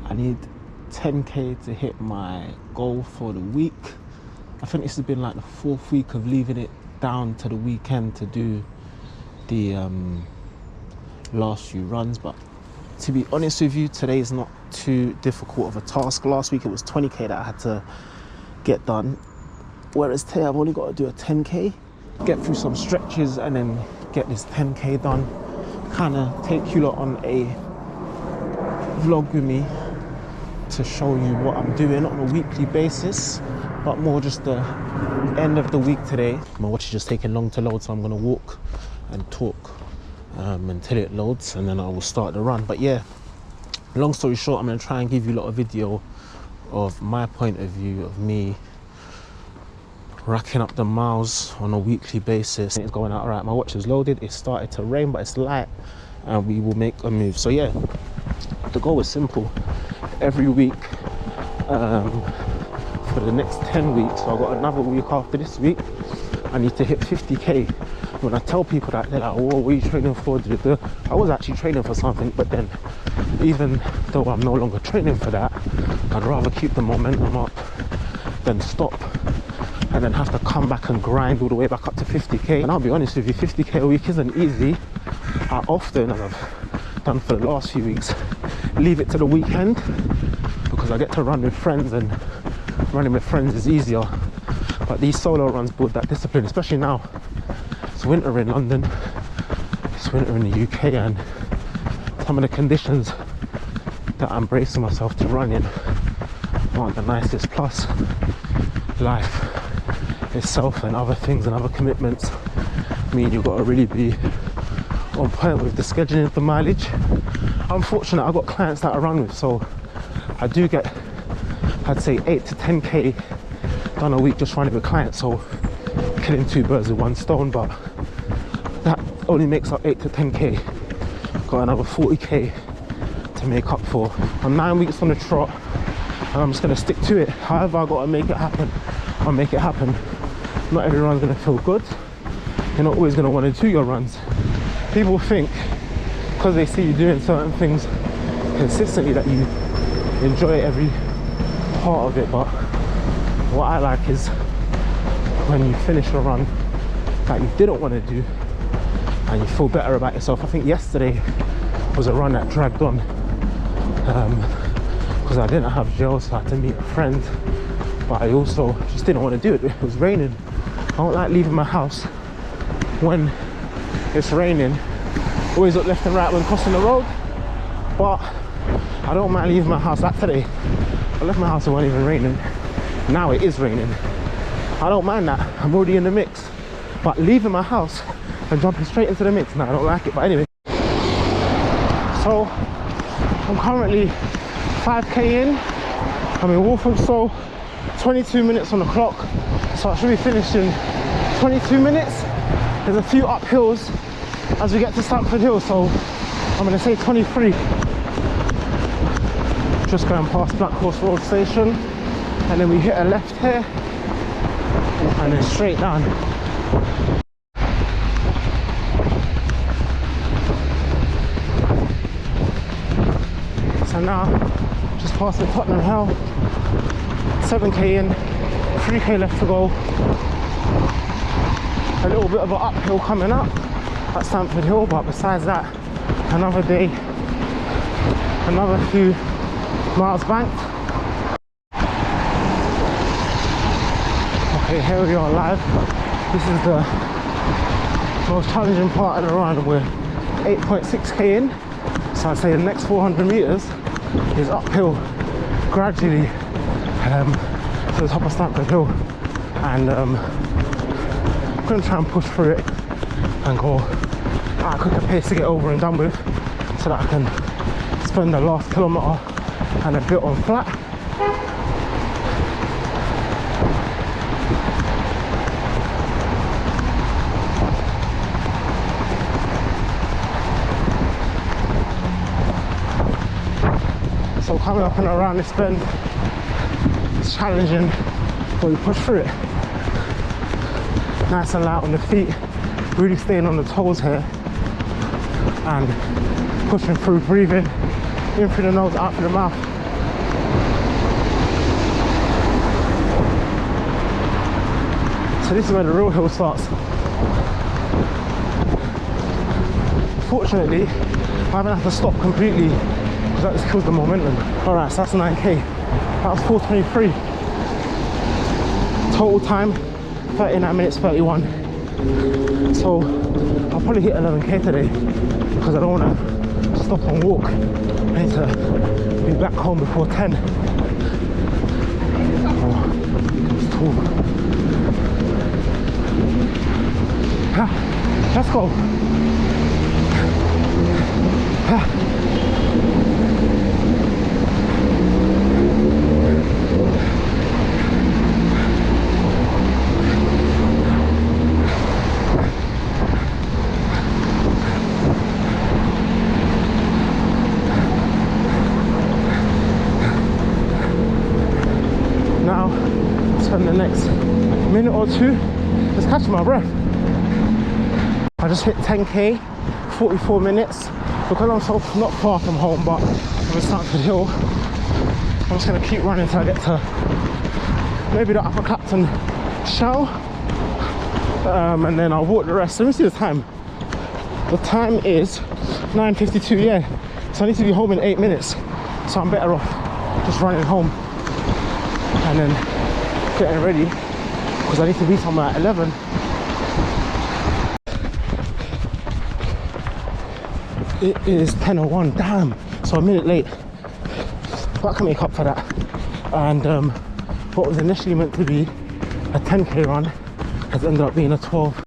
I need 10k to hit my goal for the week. I think this has been like the 4th week of leaving it down to the weekend to do the last few runs, but to be honest with you, today is not too difficult of a task. Last week it was 20k that I had to get done, whereas today I've only got to do a 10k, get through some stretches and then get this 10k done. Kind of take you lot on a vlog with me to show you what I'm doing on a weekly basis, but more just the end of the week today. My watch is just taking long to load, so I'm gonna walk and talk until it loads, and then I will start the run. But yeah, long story short, I'm gonna try and give you a lot of video of my point of view of me racking up the miles on a weekly basis. It's going out all right. My watch is loaded. It started to rain, but it's light, and we will make a move. So yeah, the goal is simple. Every week for the next 10 weeks, so I've got another week after this week, I need to hit 50k. When I tell people that, they're like, "Whoa, what are you training for?" I was actually training for something, but then even though I'm no longer training for that, I'd rather keep the momentum up than stop and then have to come back and grind all the way back up to 50k. And I'll be honest with you, 50k a week isn't easy. I often, as I've done for the last few weeks, leave it to the weekend because I get to run with friends, and running with friends is easier. But these solo runs build that discipline, especially now. It's winter in London, it's winter in the UK, and some of the conditions that I'm bracing myself to run in aren't the nicest. Plus life itself and other things and other commitments mean you've got to really be on point with the scheduling of the mileage. I'm fortunate I've got clients that I run with, so I do get, I'd say 8 to 10k done a week just running with clients, so killing 2 birds with 1 stone. But that only makes up 8 to 10k. Got another 40k to make up for. I'm 9 weeks on the trot, and I'm just going to stick to it. However I got to make it happen, I'll make it happen. Not every run's going to feel good. You're not always going to want to do your runs. People think because they see you doing certain things consistently that you enjoy every part of it, but what I like is when you finish a run that you didn't want to do and you feel better about yourself. I think yesterday was a run that dragged on because I didn't have gel, so I had to meet a friend, but I also just didn't want to do it. It was raining. I don't like leaving my house when it's raining. Always look left and right when crossing the road, but I don't mind leaving my house. Like today, I left my house, it wasn't even raining. Now it is raining. I don't mind that. I'm already in the mix. But leaving my house and jumping straight into the mix, no, I don't like it. But anyway, so I'm currently 5k in. I'm in Walthamstow, 22 minutes on the clock, so I should be finished in 22 minutes. There's a few uphills as we get to Stamford Hill, so I'm going to say 23. Just going past Black Horse Road Station, and then we hit a left here and then straight down. So now just past the Tottenham Hill, 7k in, 3k left to go. A little bit of an uphill coming up at Stamford Hill, but besides that, another day, another few miles banked. Okay, here we are live. This is the most challenging part of the run. We're 8.6k in, so I'd say the next 400 meters is uphill gradually to the top of Stamford Hill, and I'm going to try and push through it and go at a quicker pace to get over and done with, so that I can spend the last kilometre and a bit on flat. So coming up and around this bend, it's challenging, but we push through it. Nice and light on the feet, really staying on the toes here and pushing through, breathing in through the nose, out through the mouth. So this is where the real hill starts. Fortunately, I haven't had to stop completely because that just kills the momentum. Alright, so that's 9k. That was 4:23. Total time, 39 minutes 31. So I'll probably hit 11k today because I don't want to stop and walk. I need to be back home before 10. Oh, it's tall. Ah, let's go. Ah. Now, spend the next minute or two just catching my breath. I just hit 10k, 44 minutes. Because I'm so not far from home, but I'm at Stamford Hill, I'm just gonna keep running until I get to maybe the Upper Clapton Shell, and then I'll walk the rest. Let me see the time. The time is 9:52, yeah. So I need to be home in 8 minutes. So I'm better off just running home and then getting ready because I need to be somewhere at 11. It is 10:01, damn, so a minute late, but I can make up for that. And what was initially meant to be a 10k run has ended up being a 12